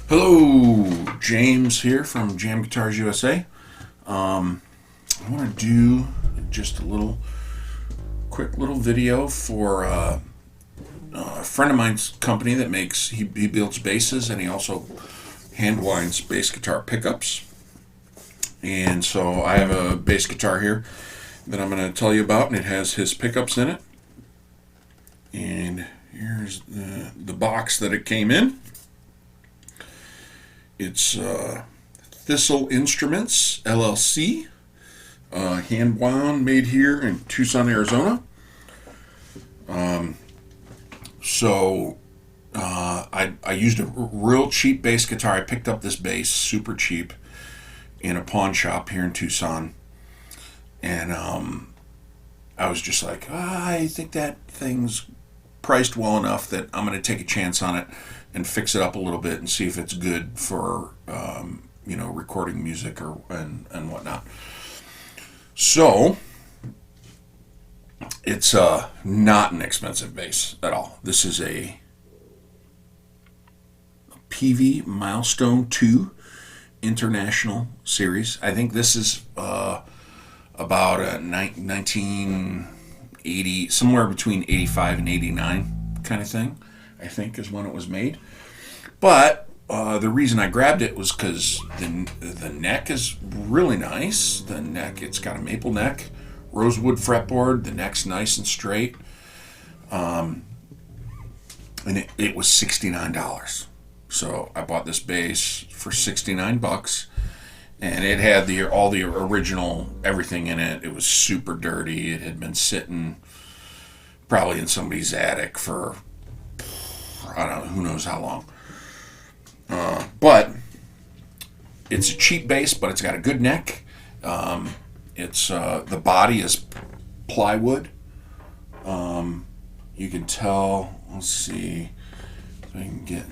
Hello, James here from Jam Guitars USA. I want to do just a quick little video for a friend of mine's company that makes, he builds basses, and he also hand winds bass guitar pickups. And so I have a bass guitar here that I'm going to tell you about, and it has his pickups in it. And here's the box that it came in. It's Thistle Instruments, LLC, hand wound, made here in Tucson, Arizona. I used a real cheap bass guitar. I picked up this bass, super cheap, in a pawn shop here in Tucson. And I was just like, I think that thing's priced well enough that I'm going to take a chance on it and fix it up a little bit and see if it's good for recording music and whatnot. So it's not an expensive bass at all. This is a PV Milestone 2 International Series. I think this is about a 1980, somewhere between 85 and 89 kind of thing, I think, is when it was made. But the reason I grabbed it was because the neck is really nice. The neck, it's got a maple neck, rosewood fretboard. The neck's nice and straight. And it was $69. So I bought this bass for $69, and it had all the original everything in it. It was super dirty. It had been sitting probably in somebody's attic for, I don't know, who knows how long. But it's a cheap bass, but it's got a good neck. It's the body is plywood. You can tell. Let's see if I can get.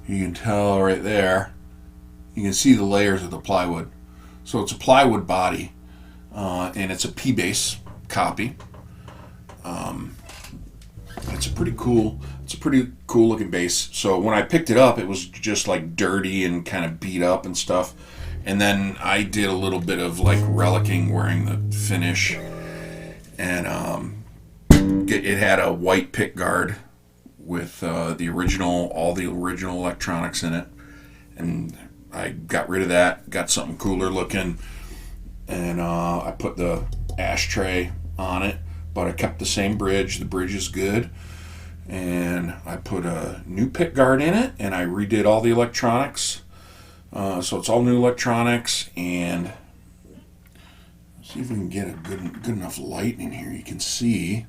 You can tell right there. You can see the layers of the plywood. So it's a plywood body, and it's a P-bass copy. It's a pretty cool looking bass. So when I picked it up, it was just like dirty and kind of beat up and stuff. And then I did a little bit of like relicking, wearing the finish, and it had a white pick guard with all the original electronics in it. And I got rid of that, got something cooler looking, and I put the ashtray on it. But I kept the same bridge. The bridge is good. And I put a new pick guard in it, and I redid all the electronics. So it's all new electronics. And let's see if we can get a good enough light in here. You can see.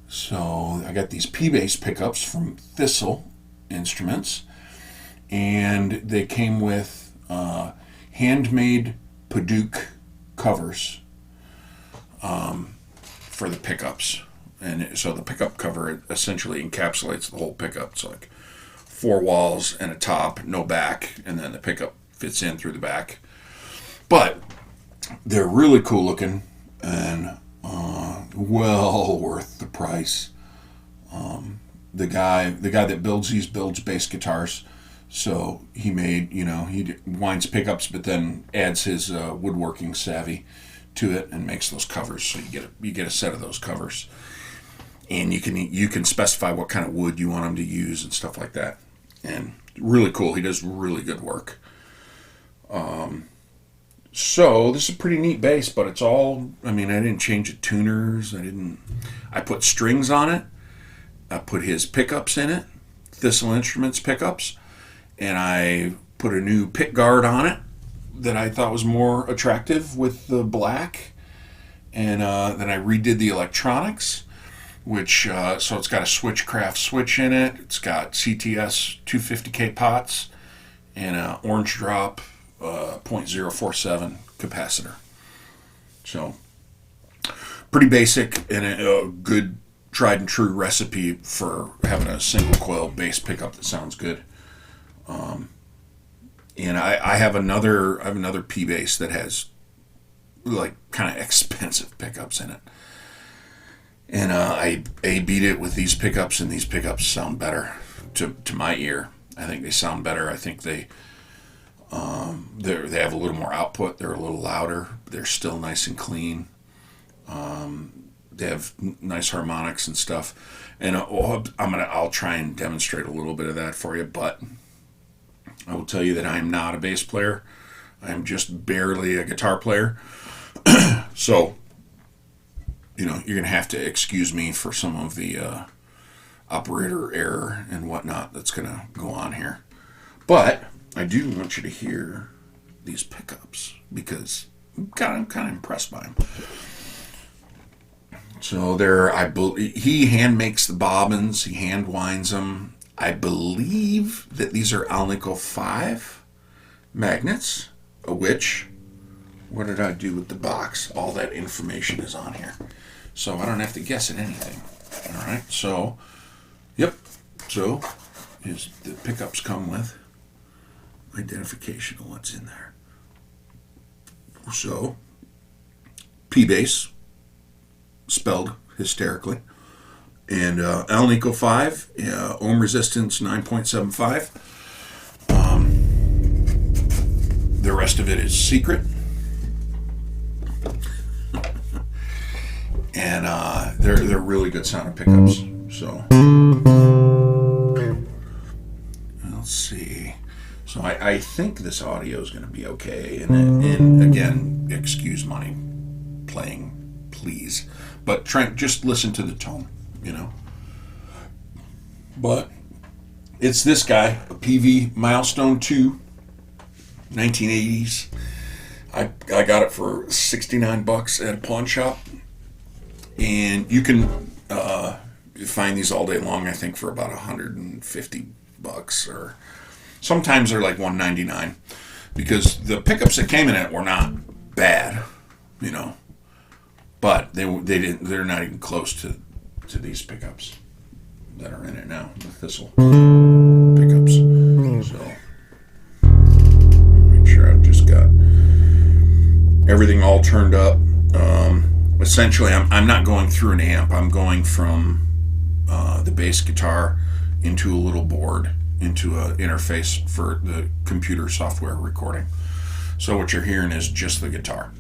So I got these P-bass pickups from Thistle Instruments, and they came with handmade Paduke covers. For the pickups, and so the pickup cover essentially encapsulates the whole pickup. It's like 4 walls and a top, no back, and then the pickup fits in through the back. But they're really cool looking and well worth the price. The guy that builds these builds bass guitars, so he made, he winds pickups, but then adds his woodworking savvy to it and makes those covers. So you get a set of those covers, and you can specify what kind of wood you want them to use and stuff like that. And really cool. He does really good work. So this is a pretty neat bass, but it's all, I didn't change the tuners. I put strings on it. I put his pickups in it, Thistle Instruments pickups, and I put a new pick guard on it that I thought was more attractive with the black. And then I redid the electronics, which, so it's got a Switchcraft switch in it. It's got CTS 250K pots and an orange drop .047 capacitor. So pretty basic and a good tried and true recipe for having a single coil bass pickup that sounds good. And I have another P bass that has like kind of expensive pickups in it. And I beat it with these pickups, and these pickups sound better to my ear. I think they sound better. I think they have a little more output. They're a little louder. They're still nice and clean. They have nice harmonics and stuff. And I'll try and demonstrate a little bit of that for you. But I will tell you that I am not a bass player. I am just barely a guitar player. So, you're going to have to excuse me for some of the operator error and whatnot that's going to go on here. But I do want you to hear these pickups because I'm kind of impressed by them. So he hand makes the bobbins, he hand winds them. I believe that these are Alnico 5 magnets, which, what did I do with the box? All that information is on here. So I don't have to guess at anything. All right, so, yep. So, the pickups come with identification of what's in there. So, P-bass, spelled hysterically, and Alnico 5, ohm resistance 9.75. The rest of it is secret. And they're really good sounding pickups. So let's see. So I think this audio is going to be okay. And again, excuse my playing, please. But just listen to the tone, But it's this guy, a PV Milestone 2, 1980s. I got it for $69 at a pawn shop. And you can find these all day long, I think, for about $150, or sometimes they're like $199, because the pickups that came in it were not bad, but they're not even close to these pickups that are in it now, the Thistle pickups. So make sure I've just got everything all turned up. Essentially, I'm not going through an amp. I'm going from the bass guitar into a little board, into an interface for the computer software recording. So what you're hearing is just the guitar.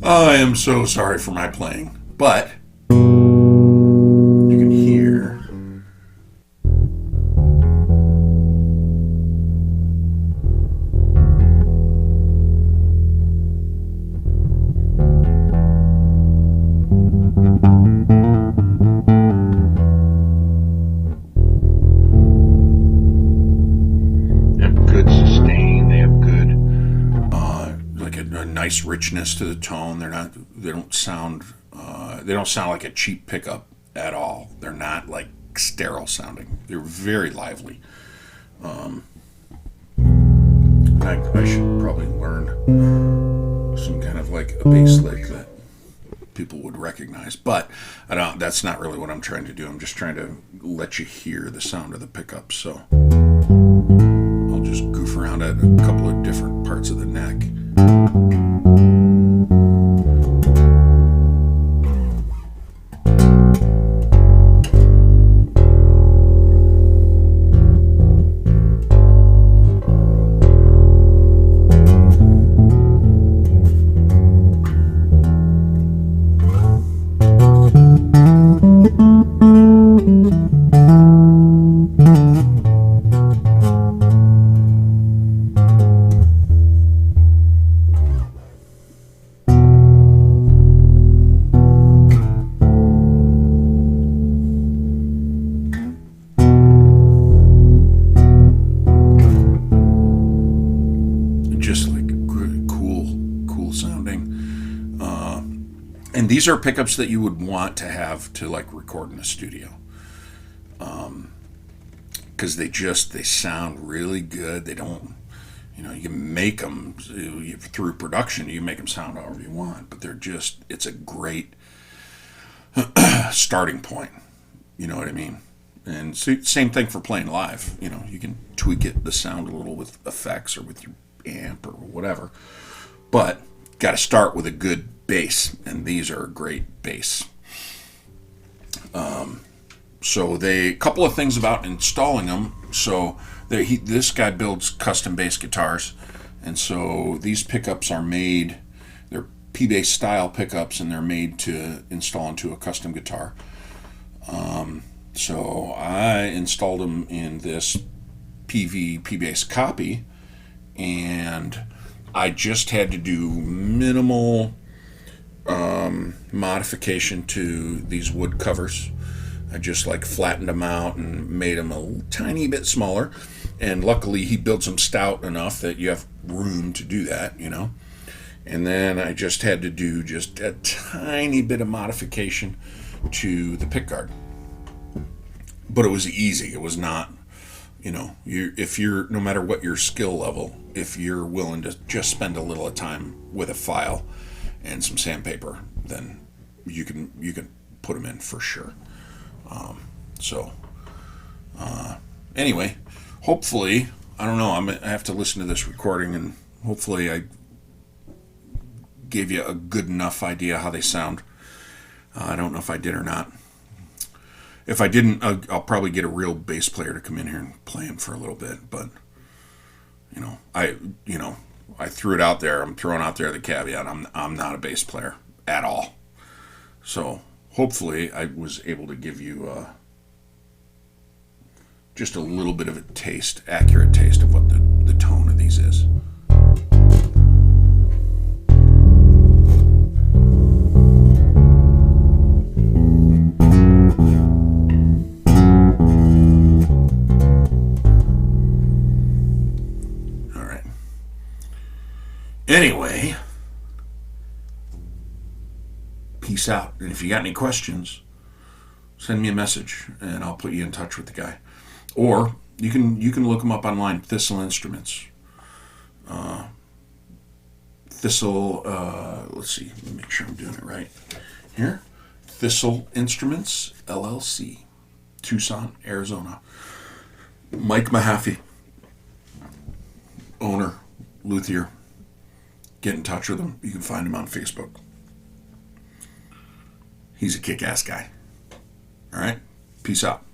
I am so sorry for my playing, but you can hear nice richness to the tone. They don't sound like a cheap pickup at all. They're not like sterile sounding. They're very lively. I should probably learn some kind of like a bass lick that people would recognize, but that's not really what I'm trying to do. I'm just trying to let you hear the sound of the pickups. So I'll just goof around. at a couple of different parts of the neck. Just like cool sounding. And these are pickups that you would want to have to like record in a studio, because they sound really good. They don't, you can make them through production. You can make them sound however you want, but it's a great starting point. You know what I mean? And same thing for playing live. You can tweak the sound a little with effects or with your amp or whatever, but got to start with a good bass, and these are a great bass. So a couple of things about installing them. So this guy builds custom bass guitars, and so these pickups they're P-bass style pickups, and they're made to install into a custom guitar. So I installed them in this P-bass copy, and I just had to do minimal modification to these wood covers. I just like flattened them out and made them a tiny bit smaller, and luckily he built them stout enough that you have room to do that, And then I just had to do just a tiny bit of modification to the pickguard. But it was easy. It was not, if you're, no matter what your skill level, if you're willing to just spend a little time with a file and some sandpaper, then you can put them in for sure. Anyway, hopefully, I don't know, I have to listen to this recording, and hopefully I gave you a good enough idea how they sound. I don't know if I did or not. If I didn't, I'll probably get a real bass player to come in here and play him for a little bit. But I threw it out there. I'm throwing out there the caveat. I'm not a bass player at all. So hopefully I was able to give you just a little bit of a accurate taste of what the tone of these is. Anyway, peace out. And if you got any questions, send me a message and I'll put you in touch with the guy. Or you can look him up online, Thistle Instruments. Thistle, let's see, let me make sure I'm doing it right here. Thistle Instruments, LLC, Tucson, Arizona. Mike Mahaffey, owner, luthier. Get in touch with him. You can find him on Facebook. He's a kick-ass guy. All right? Peace out.